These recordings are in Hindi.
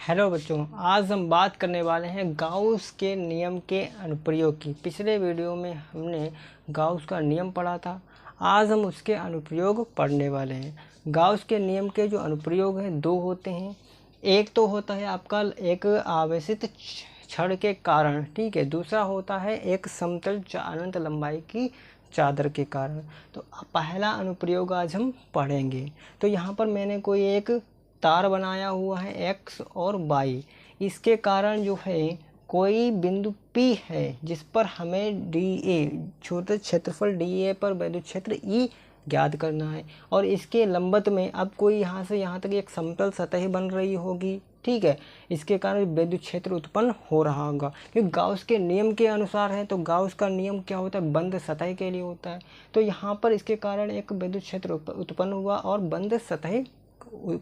हेलो बच्चों, आज हम बात करने वाले हैं गाउस के नियम के अनुप्रयोग की। पिछले वीडियो में हमने गाउस का नियम पढ़ा था। आज हम उसके अनुप्रयोग पढ़ने वाले हैं। गाउस के नियम के जो अनुप्रयोग हैं दो होते हैं। एक तो होता है आपका एक आवेशित छड़ के कारण, ठीक है। दूसरा होता है एक समतल अनंत लंबाई की चादर के कारण। तो पहला अनुप्रयोग आज हम पढ़ेंगे। तो यहाँ पर मैंने कोई एक तार बनाया हुआ है एक्स और वाई। इसके कारण जो है कोई बिंदु P है जिस पर हमें DA छोटे क्षेत्रफल DA पर विद्युत क्षेत्र E ज्ञात करना है। और इसके लंबवत में अब कोई यहाँ से यहाँ तक एक समतल सतह बन रही होगी, ठीक है। इसके कारण विद्युत क्षेत्र उत्पन्न हो रहा होगा क्योंकि गाउस के नियम के अनुसार है। तो गाउस का नियम क्या होता है? बंद सतह के लिए होता है। तो यहाँ पर इसके कारण एक विद्युत क्षेत्र उत्पन्न हुआ और बंद सतह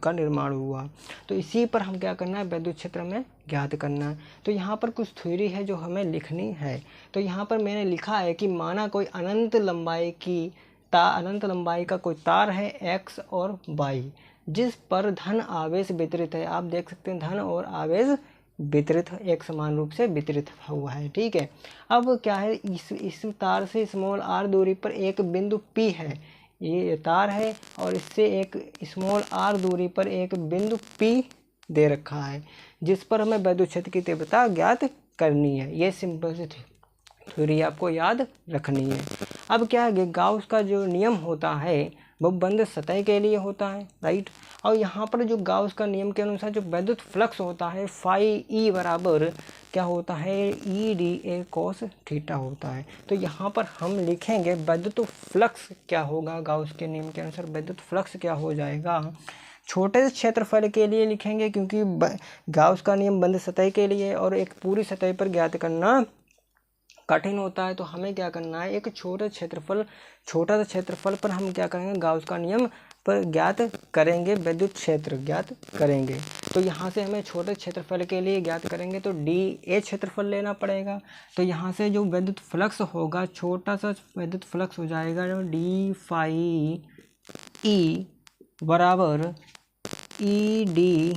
का निर्माण हुआ। तो इसी पर हम क्या करना है? विद्युत क्षेत्र में ज्ञात करना है। तो यहाँ पर कुछ थ्योरी है जो हमें लिखनी है। तो यहाँ पर मैंने लिखा है कि माना कोई अनंत लंबाई का कोई तार है एक्स और वाई, जिस पर धन आवेश वितरित है। आप देख सकते हैं धन और आवेश वितरित एक समान रूप से वितरित हुआ है, ठीक है। अब क्या है, इस तार से स्मॉल r दूरी पर एक बिंदु P है। ये तार है और इससे एक स्मॉल r दूरी पर एक बिंदु P दे रखा है जिस पर हमें विद्युत क्षेत्र की तीव्रता ज्ञात करनी है। ये सिंपल सी थ्योरी आपको याद रखनी है। अब क्या है, गाउस का जो नियम होता है वो बंद सतह के लिए होता है, राइट। और यहाँ पर जो गाउस का नियम के अनुसार जो विद्युत फ्लक्स होता है फाई ई बराबर क्या होता है? EDA cos थीटा होता है। तो यहाँ पर हम लिखेंगे विद्युत फ्लक्स क्या होगा। गाउस के नियम के अनुसार विद्युत फ्लक्स क्या हो जाएगा? छोटे क्षेत्रफल के लिए लिखेंगे क्योंकि गाउस का नियम बंद सतह के लिए और एक पूरी सतह पर ज्ञात करना कठिन होता है। तो हमें क्या करना है? एक छोटा सा क्षेत्रफल पर हम क्या करेंगे? गाउस का नियम पर ज्ञात करेंगे, विद्युत क्षेत्र ज्ञात करेंगे। तो यहाँ से हमें छोटे क्षेत्रफल के लिए ज्ञात करेंगे तो DA क्षेत्रफल लेना पड़ेगा। तो यहाँ से जो विद्युत फ्लक्स होगा, छोटा सा विद्युत फ्लक्स हो जाएगा D फाई E बराबर EDA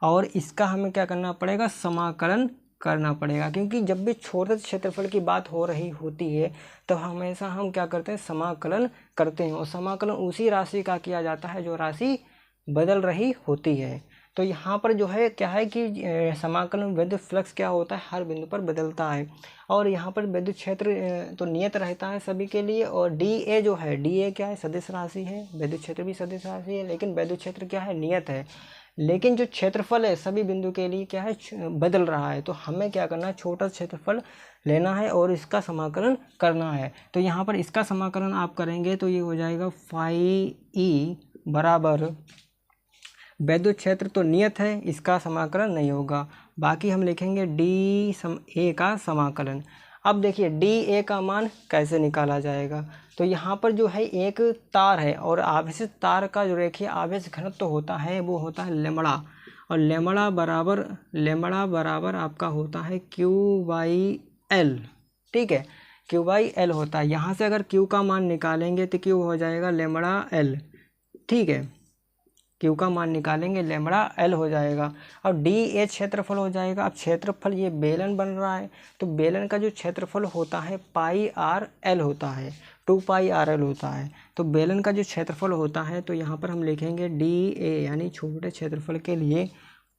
और इसका हमें क्या करना पड़ेगा? समाकलन करना पड़ेगा। क्योंकि जब भी छोटे क्षेत्रफल की बात हो रही होती है तो हमेशा हम क्या करते हैं? समाकलन करते हैं। और समाकलन उसी राशि का किया जाता है जो राशि बदल रही होती है। तो यहाँ पर जो है क्या है कि समाकलन विद्युत फ्लक्स क्या होता है? हर बिंदु पर बदलता है। और यहाँ पर विद्युत क्षेत्र तो नियत रहता है सभी के लिए। और DA जो है, DA क्या है? सदिश राशि है। विद्युत क्षेत्र भी सदिश राशि है, लेकिन विद्युत क्षेत्र क्या है? नियत है। लेकिन जो क्षेत्रफल है सभी बिंदु के लिए क्या है? बदल रहा है। तो हमें क्या करना है? छोटा क्षेत्रफल लेना है और इसका समाकलन करना है। तो यहाँ पर इसका समाकलन आप करेंगे तो ये हो जाएगा फाई ई बराबर विद्युत क्षेत्र तो नियत है, इसका समाकलन नहीं होगा। बाकी हम लिखेंगे DA का समाकलन। अब देखिए DA का मान कैसे निकाला जाएगा। तो यहाँ पर जो है एक तार है और आवेशित तार का जो रेखीय आवेश घनत्व तो होता है वो होता है लेमड़ा। और लेमड़ा बराबर आपका होता है Q/L, ठीक है। Q/L होता है। यहाँ से अगर Q का मान निकालेंगे तो Q हो जाएगा लेमड़ा L, ठीक है। Q का मान निकालेंगे लेमड़ा L हो जाएगा और DA क्षेत्रफल हो जाएगा। अब क्षेत्रफल ये बेलन बन रहा है तो बेलन का जो क्षेत्रफल होता है πRL होता है, 2πRL होता है। तो बेलन का जो क्षेत्रफल होता है तो यहाँ पर हम लिखेंगे DA यानी छोटे क्षेत्रफल के लिए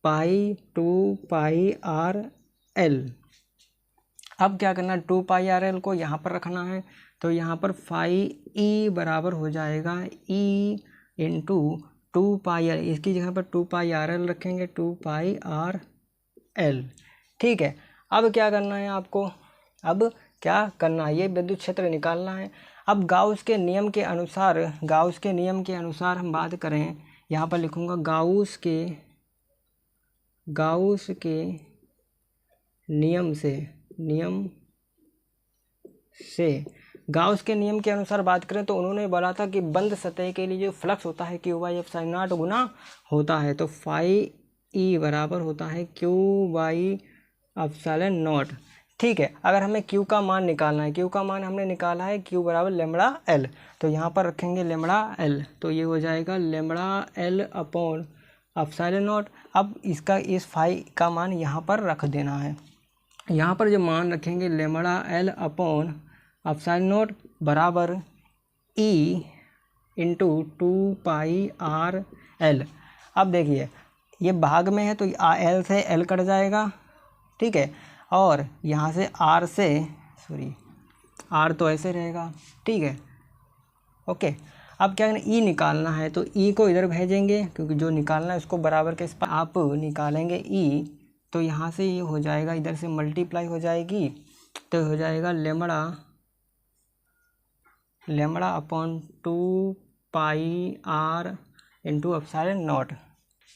π/2πRL। अब क्या करना है? 2πRL को यहाँ पर रखना है। तो यहाँ पर फाई E बराबर हो जाएगा E इंटू 2πRL। इसकी जगह पर 2πRL रखेंगे, 2πRL, ठीक है। अब क्या करना है आपको? अब क्या करना है? ये विद्युत क्षेत्र निकालना है। अब गाउस के नियम के अनुसार हम बात करें, यहाँ पर लिखूँगा गाउस के नियम से गाउस के नियम के अनुसार बात करें तो उन्होंने बोला था कि बंद सतह के लिए जो फ्लक्स होता है Q/ε0 गुना होता है। तो फाई E बराबर होता है Q/ε0। ठीक है। अगर हमें क्यू का मान निकालना है, क्यू का मान हमने निकाला है क्यू बराबर लेमड़ा एल, तो यहाँ पर रखेंगे लेमड़ा एल, तो ये हो जाएगा lambda L upon epsilon not. अब इसका इस फाई का मान यहाँ पर रख देना है। यहाँ पर जो मान रखेंगे lambda L upon epsilon not बराबर ई इंटू 2πr एल। अब देखिए ये भाग में है तो एल से एल कट जाएगा, ठीक है, और यहाँ से आर से आर तो ऐसे रहेगा, ठीक है, ओके। अब क्या करना, ई निकालना है तो ई को इधर भेजेंगे क्योंकि जो निकालना है उसको बराबर के इस पर आप निकालेंगे ई, तो यहाँ से ये हो जाएगा, इधर से मल्टीप्लाई हो जाएगी, तो हो जाएगा lambda upon 2πr into epsilon not,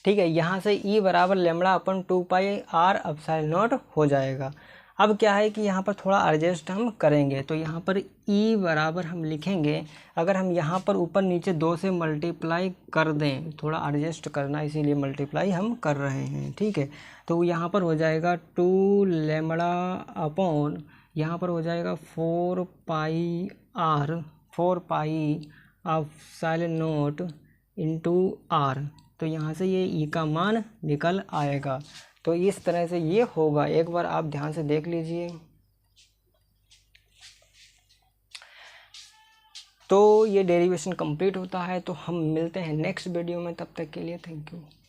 ठीक है। यहाँ से ई बराबर lambda upon 2πr epsilon not हो जाएगा। अब क्या है कि यहाँ पर थोड़ा एडजस्ट हम करेंगे, तो यहाँ पर ई बराबर हम लिखेंगे, अगर हम यहाँ पर ऊपर नीचे 2 से मल्टीप्लाई कर दें, थोड़ा एडजस्ट करना इसीलिए मल्टीप्लाई हम कर रहे हैं, ठीक है। तो यहाँ पर हो जाएगा 2 लेमड़ा अपॉन, यहाँ पर हो जाएगा 4π एप्सिलॉन नॉट इंटू आर, तो यहाँ से ये ई का मान निकल आएगा। तो इस तरह से ये होगा, एक बार आप ध्यान से देख लीजिए। तो ये डेरिवेशन कंप्लीट होता है, तो हम मिलते हैं नेक्स्ट वीडियो में, तब तक के लिए थैंक यू।